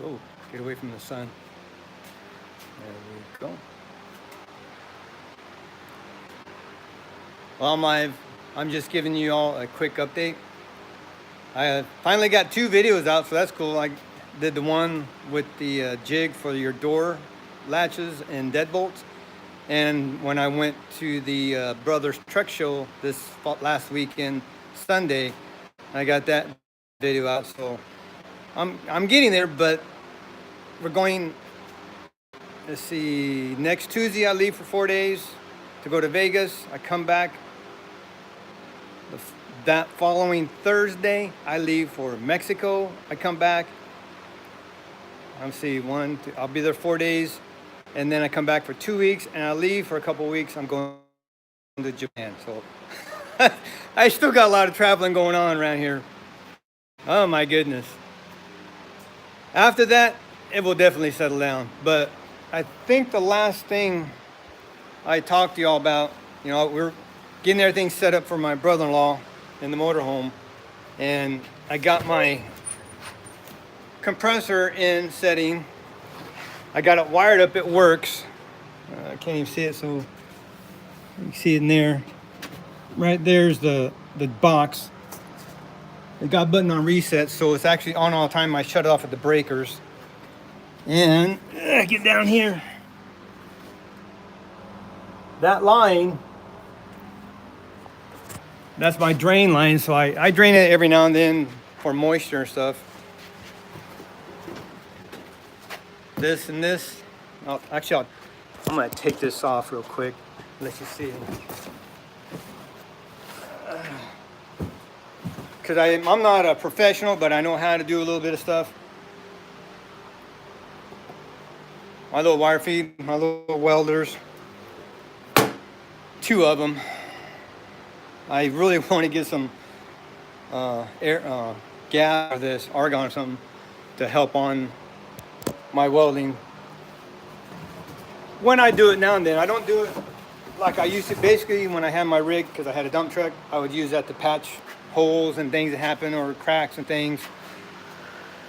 Oh, get away from the sun. There we go. Well, I'm just giving you all a quick update. I finally got 2 videos out, so that's cool. I did the one with the jig for your door latches and deadbolts. And when I went to the Brothers Truck Show this last weekend, Sunday, I got that video out. So I'm getting there, but we're going. Let's see. Next Tuesday, I leave for 4 days to go to Vegas. I come back. That following Thursday, I leave for Mexico. I come back. I'll see I'll be there 4 days, and then I come back for 2 weeks, and I leave for a couple of weeks. I'm going to Japan. So I still got a lot of traveling going on around here. Oh my goodness. After that, it will definitely settle down. But I think the last thing I talked to y'all about, we're getting everything set up for my brother-in-law in the motorhome, and I got my compressor in setting. I got it wired up. It works. I can't even see it, so you can see it in there. Right there's the box. It got a button on reset, so it's actually on all the time. I shut it off at the breakers. And get down here. That line, that's my drain line, so I drain it every now and then for moisture and stuff. This and this. I'm going to take this off real quick, let you see. Because I'm not a professional, but I know how to do a little bit of stuff. My little wire feed, my little welders. 2 of them. I really want to get some gas or this argon or something to help on my welding. When I do it now and then, I don't do it like I used to. Basically, when I had my rig, because I had a dump truck, I would use that to patch holes and things that happen, or cracks and things.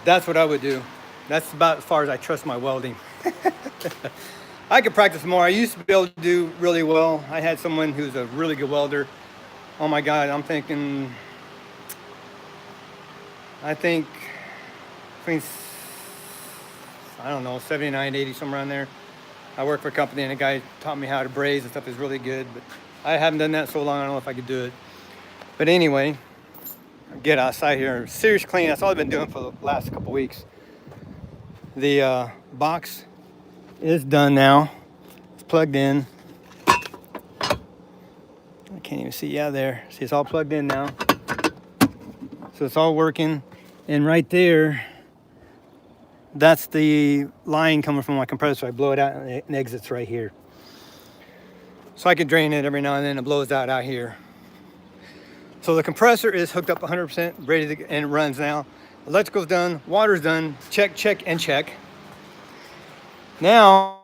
That's what I would do. That's about as far as I trust my welding. I could practice more. I used to be able to do really well. I had someone who's a really good welder. Oh my God, I think between, I don't know, 79, 80, somewhere around there. I worked for a company and a guy taught me how to braze and stuff. Is really good, but I haven't done that so long, I don't know if I could do it. But anyway, get outside here. Serious clean, that's all I've been doing for the last couple weeks. The box is done now. It's plugged in. I can't even see. Yeah, there. See, it's all plugged in now. So it's all working. And right there, that's the line coming from my compressor. I blow it out and it exits right here. So I can drain it every now and then. It blows out here. So the compressor is hooked up 100%, ready to, and it runs now. Electrical's done, water's done. Check, check, and check. Now,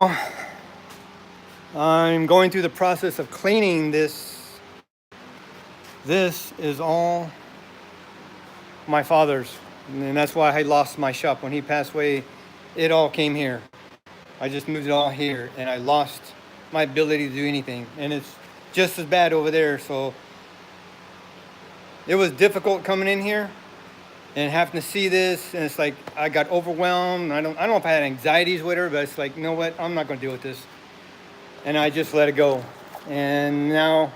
I'm going through the process of cleaning this. This is all my father's, and that's why I lost my shop. When he passed away, it all came here. I just moved it all here, and I lost my ability to do anything. And it's just as bad over there, so it was difficult coming in here and having to see this, and it's like I got overwhelmed. I don't know if I had anxieties with her, but it's like, you know what, I'm not going to deal with this. And I just let it go. And now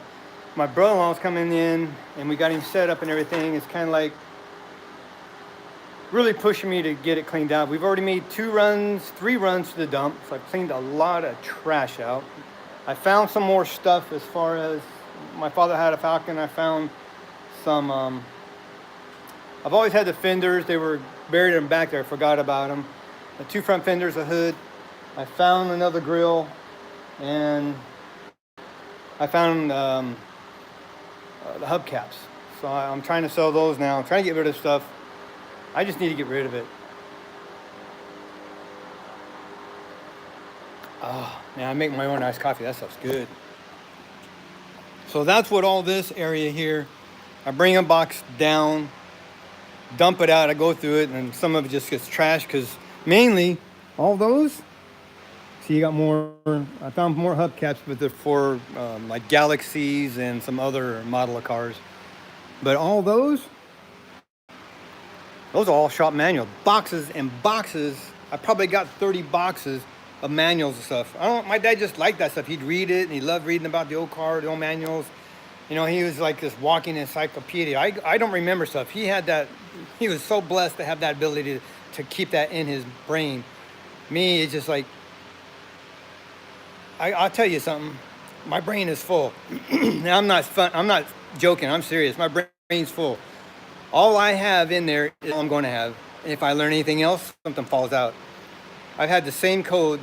my brother-in-law's coming in, and we got him set up and everything. It's kind of like really pushing me to get it cleaned out. We've already made 3 runs to the dump, so I've cleaned a lot of trash out. I found some more stuff as far as my father had a Falcon. I found some, I've always had the fenders. They were buried in back there. I forgot about them. The 2 front fenders, a hood. I found another grill, and I found the hubcaps. So I'm trying to sell those now. I'm trying to get rid of stuff. I just need to get rid of it. Oh, man, I make my own iced coffee. That stuff's good. So that's what all this area here. I bring a box down, dump it out. I go through it, and some of it just gets trashed because Mainly, all those. See, you got more. I found more hubcaps, but they're for like Galaxies and some other model of cars. But all those are all shop manual boxes and boxes. I probably got 30 boxes of manuals and stuff. I don't. My dad just liked that stuff. He'd read it, and he loved reading about the old car, the old manuals. You know, he was like this walking encyclopedia. I don't remember stuff. He had that. He was so blessed to have that ability to keep that in his brain. Me, it's just like I'll tell you something. My brain is full. Now, I'm not fun. I'm not joking. I'm serious. My brain's full. All I have in there is all I'm going to have. And if I learn anything else, something falls out. I've had the same code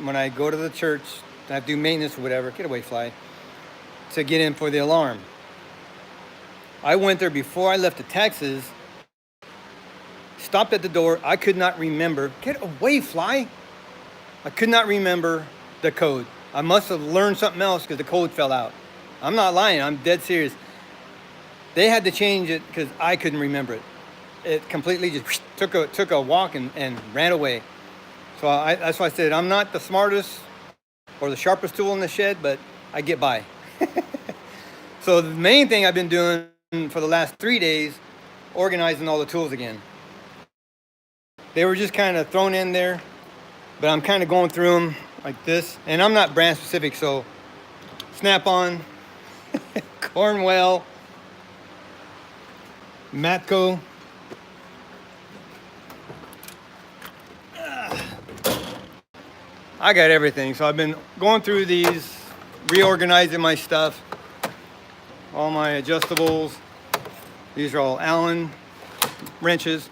when I go to the church, and I do maintenance or whatever. Get away, fly. To get in for the alarm. I went there before I left to Texas. Stopped at the door. I could not remember. Get away, fly. I could not remember the code. I must have learned something else because the code fell out. I'm not lying. I'm dead serious. They had to change it because I couldn't remember it. It completely just took a walk and ran away. So that's why I said I'm not the smartest or the sharpest tool in the shed, but I get by. So the main thing I've been doing for the last 3 days, organizing all the tools again. They were just kind of thrown in there, but I'm kind of going through them like this. And I'm not brand specific, so Snap-on, Cornwell, Matco. I got everything. So I've been going through these, reorganizing my stuff. All my adjustables. These are all Allen wrenches,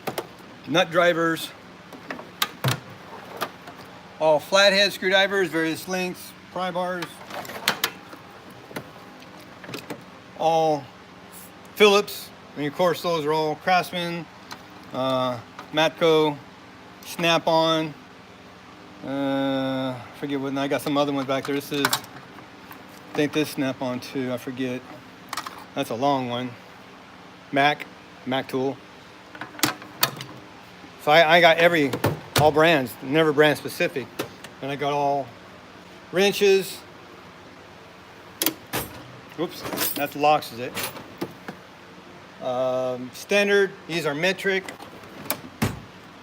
nut drivers, all flathead screwdrivers, various lengths, pry bars, all Phillips. And of course, those are all Craftsman, Matco, Snap-on. Forget what. I got some other ones back there. This is, I think this Snap-on too. I forget. That's a long one. Mac tool. So I got all brands, never brand specific. And I got all wrenches. Oops, that's locks, is it? Standard, these are metric.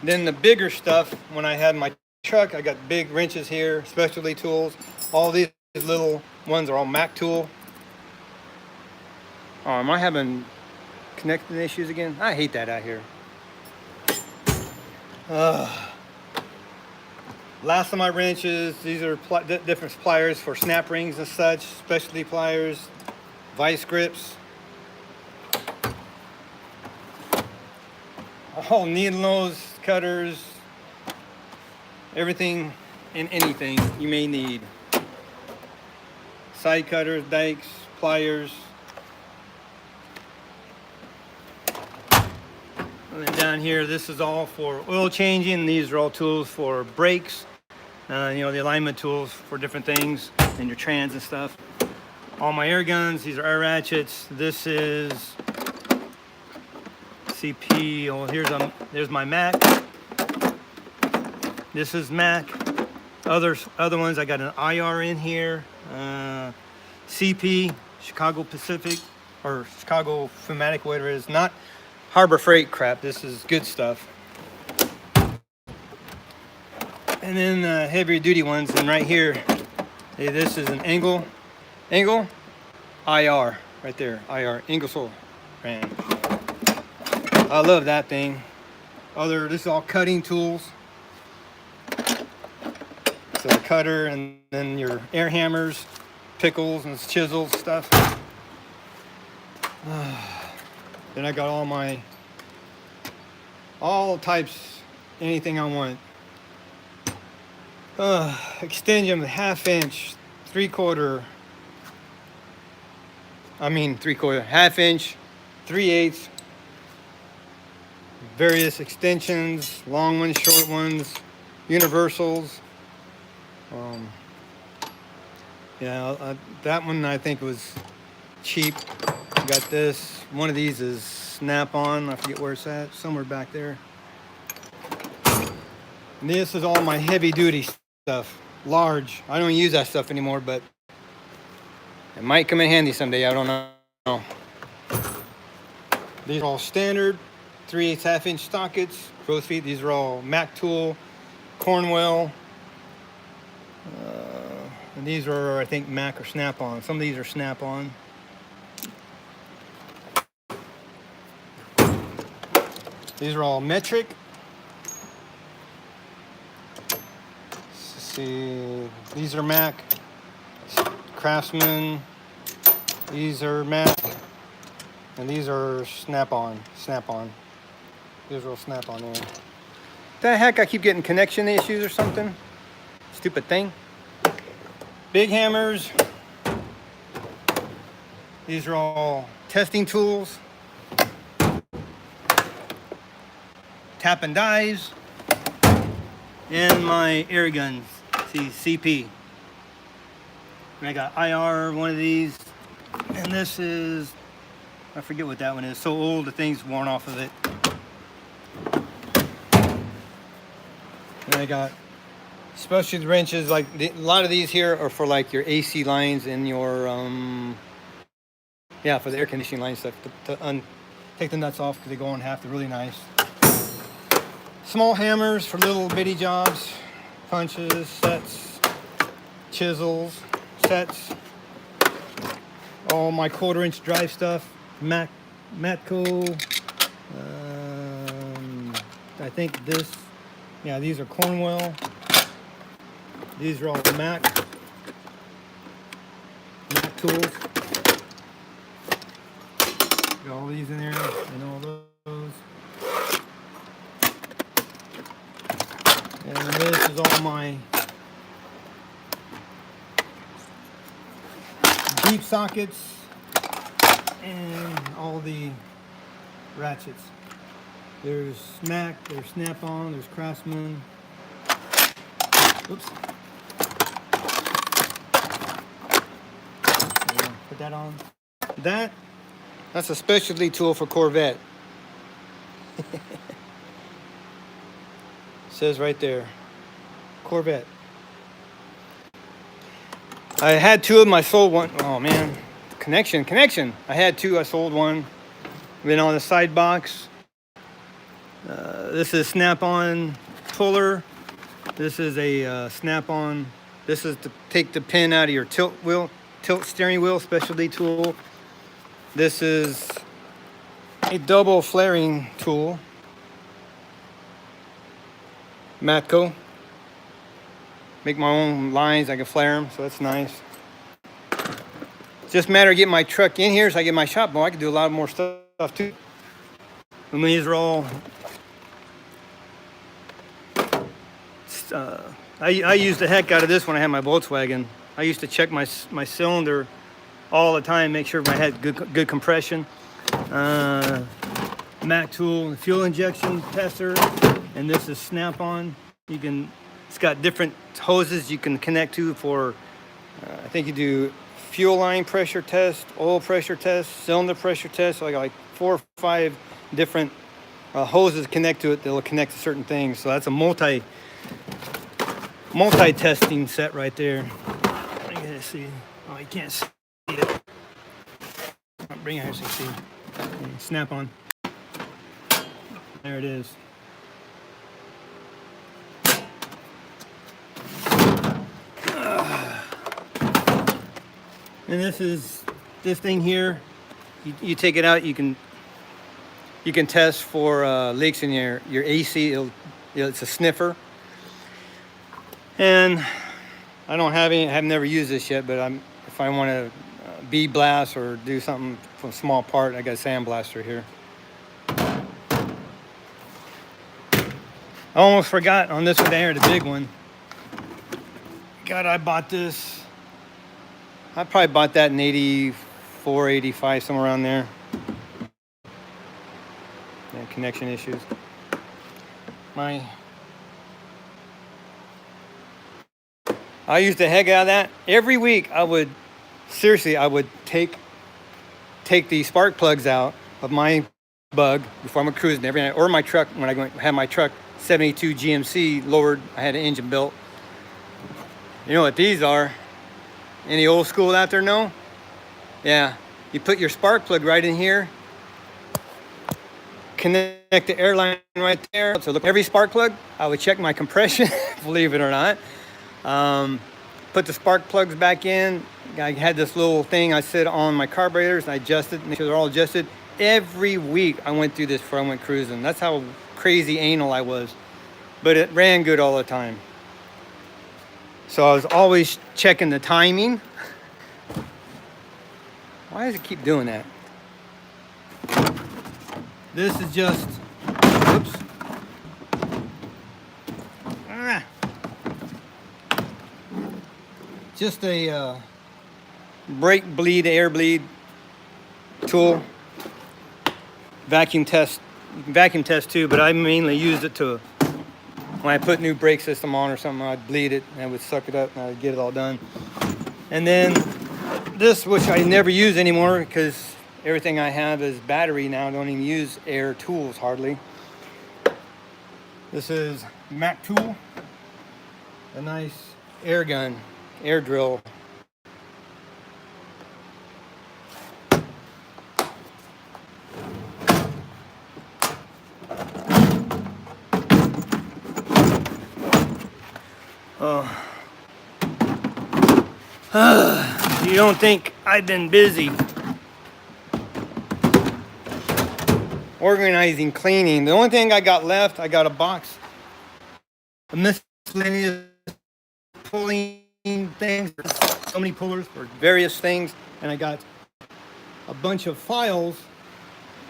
Then the bigger stuff, when I had my truck, I got big wrenches here, specialty tools. All these little ones are all Mac tool. Oh, am I having connecting issues again? I hate that out here. Last of my wrenches, these are different pliers for snap rings and such, specialty pliers, vice grips. All needle nose cutters, everything and anything you may need. Side cutters, dikes, pliers. And then down here, this is all for oil changing. These are all tools for brakes. The alignment tools for different things and your trans and stuff. All my air guns, these are air ratchets. This is CP. Oh, there's my Mac. This is Mac. Other ones, I got an IR in here. CP, Chicago Pacific, or Chicago Pneumatic, whatever it is. Not Harbor Freight crap. This is good stuff. And then heavier duty ones. And right here, this is an Engel IR right there. IR Ingersoll brand. I love that thing. This is all cutting tools. So the cutter, and then your air hammers, pickles and chisels stuff. Then I got all types, anything I want. Extension, 1/2 inch, 3/4. 1/2 inch, 3/8. Various extensions, long ones, short ones, universals. That one I think was cheap. Got this. One of these is Snap-on. I forget where it's at. Somewhere back there. And this is all my heavy duty stuff. Large. I don't use that stuff anymore, but it might come in handy someday. I don't know. These are all standard 3/8 half-inch sockets, crow's feet. These are all Mac tool, Cornwell. And these are, I think, Mac or Snap-on. Some of these are Snap-on. These are all metric. Let's see, these are Mac, Craftsman. These are Mac, and these are Snap-on. These are all Snap-on there. The heck, I keep getting connection issues or something. Stupid thing. Big hammers. These are all testing tools. Tap and dies. And my air guns. See, CP. And I got IR, one of these. And this is, I forget what that one is. So old, the thing's worn off of it. And I got specialty wrenches. Like a lot of these here are for like your AC lines and your, yeah, for the air conditioning line stuff. Take the nuts off because they go in half. They're really nice. Small hammers for little bitty jobs. Punches, sets, chisels, sets. All my 1/4-inch drive stuff. Matco. I think this. Yeah, these are Cornwell. These are all Mac tools. Got all these in there and all those. And this is all my deep sockets and all the ratchets. There's Mac, there's Snap-on, there's Craftsman. Oops. Put that on. That's a specialty tool for Corvette. Says right there, Corvette. I had two of them. I sold one. Oh man, connection. I had two. I sold one. Been on the side box. This is Snap-on puller. This is a Snap-on. This is to take the pin out of your tilt steering wheel specialty tool. This is a double flaring tool. Matco. Make my own lines. I can flare them, so that's nice. It's just a matter of getting my truck in here so I get my shop going. I can do a lot more stuff too. And these are all. I used the heck out of this when I had my Volkswagen. I used to check my cylinder all the time, make sure I had good compression. Mac tool, fuel injection tester, and this is Snap-on. It's got different hoses you can connect to for. I think you do fuel line pressure test, oil pressure test, cylinder pressure test. So I got like 4 or 5 different hoses connect to it. They'll connect to certain things. So that's a multi-testing set right there. I gotta see. Oh, you can't see it. I'll bring it here so you can see. Okay, Snap-on. There it is. And this thing here. You take it out. You can test for leaks in your AC. It's a sniffer. And I don't have any. I've never used this yet, but if I want to bead blast or do something from a small part, I got a sandblaster here. I almost forgot on this one down here, the big one. God, I bought this. I probably bought that in 84, 85, somewhere around there. Yeah, connection issues. I used the heck out of that. Every week I would take the spark plugs out of my bug before I'm cruising every night, or my truck when I have my truck 72 GMC lowered. I had an engine built. You know what these are? Any old school out there know? Yeah, you put your spark plug right in here, connect the airline right there. So look, every spark plug, I would check my compression, believe it or not. Put the spark plugs back in. I had this little thing I set on my carburetors, and I adjusted, make sure they're all adjusted. Every week I went through this before I went cruising. That's how crazy anal I was. But it ran good all the time. So I was always checking the timing. Why does it keep doing that? This is just, oops. Just a brake bleed, air bleed tool. Vacuum test too, but I mainly used it to, when I put new brake system on or something, I'd bleed it and I would suck it up and I'd get it all done. And then this, which I never use anymore because everything I have is battery now. I don't even use air tools hardly. This is Mac tool, a nice air gun, air drill. You don't think I've been busy organizing, cleaning. The only thing I got left, I got a box of miscellaneous pulling things, so many pullers for various things, and I got a bunch of files,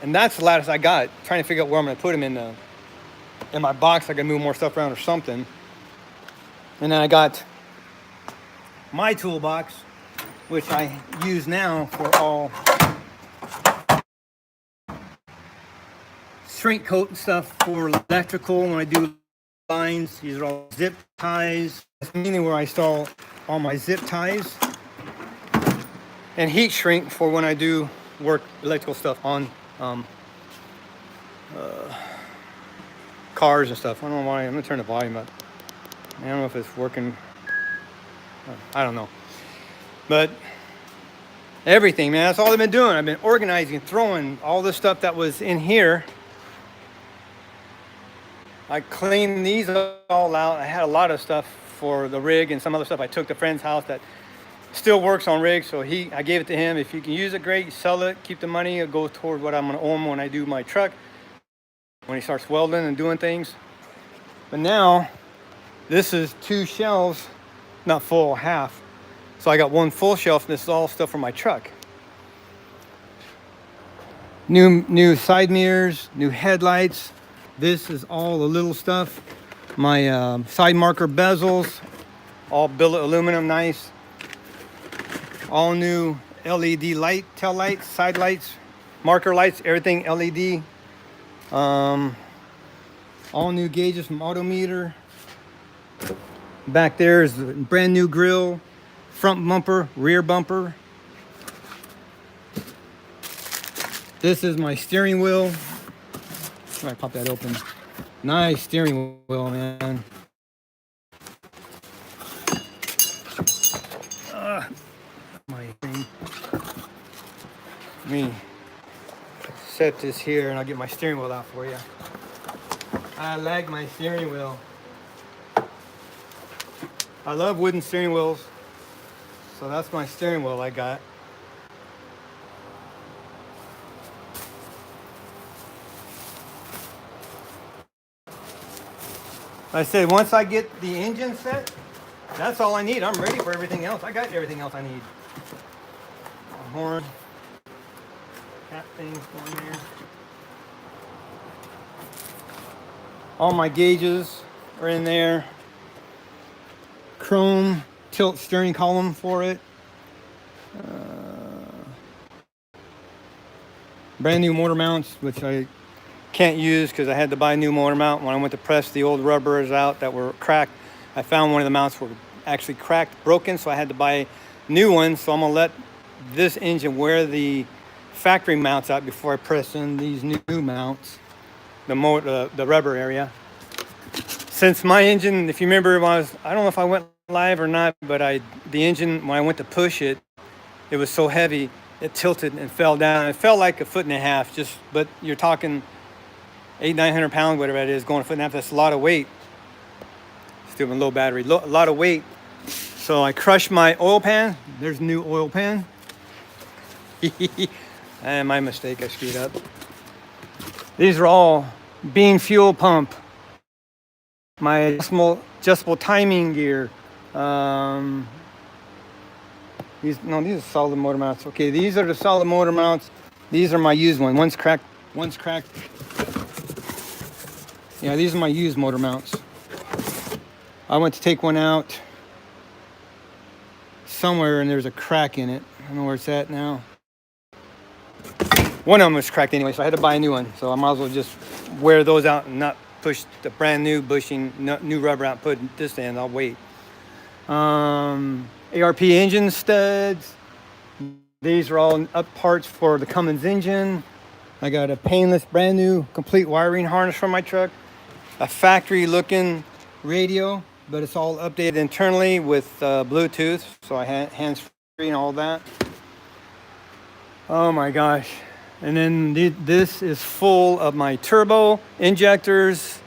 and that's the latest I got. Trying to figure out where I'm going to put them in my box. I can move more stuff around or something. And then I got my toolbox, which I use now for all shrink coat and stuff for electrical when I do lines. These are all zip ties. That's mainly where I install all my zip ties. And heat shrink for when I do work electrical stuff on cars and stuff. I don't know why. I'm gonna turn the volume up. I don't know if it's working. I don't know. But everything, man, that's all I've been doing. I've been organizing, throwing all the stuff that was in here. I cleaned these all out. I had a lot of stuff for the rig and some other stuff I took to a friend's house that still works on rigs. So I gave it to him. If you can use it, great. Sell it, keep the money. It'll go toward what I'm going to owe him when I do my truck, when he starts welding and doing things. But now, this is 2 shelves, not full, half. So I got 1 full shelf, and this is all stuff for my truck. New side mirrors, new headlights. This is all the little stuff. My side marker bezels, all billet aluminum, nice. All new LED light, tail lights, side lights, marker lights, everything LED. All new gauges from Autometer. Back there is the brand new grill, front bumper, rear bumper. This is my steering wheel. Try to pop that open. Nice steering wheel, man. My thing. Let me set this here and I'll get my steering wheel out for you. I like my steering wheel. I love wooden steering wheels. So that's my steering wheel I got. I said, once I get the engine set, that's all I need. I'm ready for everything else. I got everything else I need. A horn, cap things going there. All my gauges are in there. Chrome tilt steering column for it. Brand new motor mounts, which I can't use because I had to buy a new motor mount. When I went to press the old rubbers out that were cracked, I found one of the mounts were actually cracked, broken, so I had to buy new ones. So I'm gonna let this engine wear the factory mounts out before I press in these new mounts, the rubber area. Since my engine, if you remember, I don't know if I went live or not, but the engine, when I went to push it, it was so heavy, it tilted and fell down. It felt like 1.5 feet, but you're talking 800-900 pounds, whatever it is, going 1.5 feet. That's a lot of weight. Still with a low battery, a lot of weight. So I crushed my oil pan. There's a new oil pan. And my mistake, I screwed up. These are all bean fuel pump. My adjustable timing gear. These are solid motor mounts. Okay, these are the solid motor mounts. These are my used one. One's cracked. Yeah, these are my used motor mounts. I went to take one out somewhere and there's a crack in it. I don't know where it's at now. One of them was cracked anyway, so I had to buy a new one. So I might as well just wear those out and not push the brand new bushing, new rubber out, put this in. I'll wait. ARP engine studs. These are all up parts for the Cummins engine. I got a painless, brand new, complete wiring harness for my truck. A factory looking radio, but it's all updated internally with Bluetooth, so I had hands-free and all that. Oh my gosh. And then this is full of my turbo, injectors,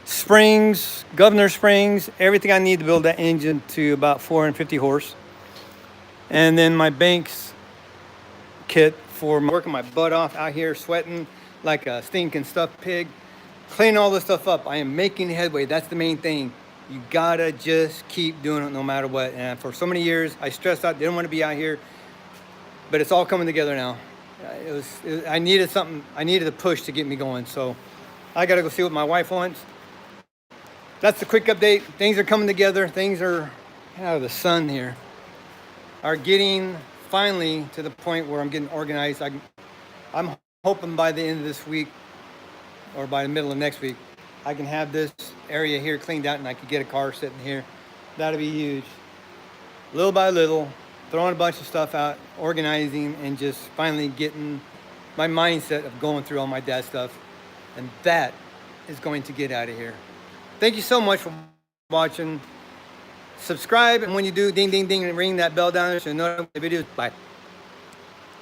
springs, governor springs, everything I need to build that engine to about 450 horse. And then my Banks kit for working my butt off out here, sweating like a stinking stuffed pig. Clean all this stuff up. I am making headway. That's the main thing. You gotta just keep doing it no matter what. And for so many years, I stressed out, didn't want to be out here, but it's all coming together now. I needed something. I needed a push to get me going. So I gotta go see what my wife wants. That's the quick update. Things are coming together. Things are out of the sun here. Are getting finally to the point where I'm getting organized. I'm hoping by the end of this week or by the middle of next week, I can have this area here cleaned out and I could get a car sitting here. That'll be huge. Little by little, throwing a bunch of stuff out, organizing, and just finally getting my mindset of going through all my dad's stuff. And that is going to get out of here. Thank you so much for watching. Subscribe, and when you do, ding, ding, ding, and ring that bell down there so you know the videos. Bye.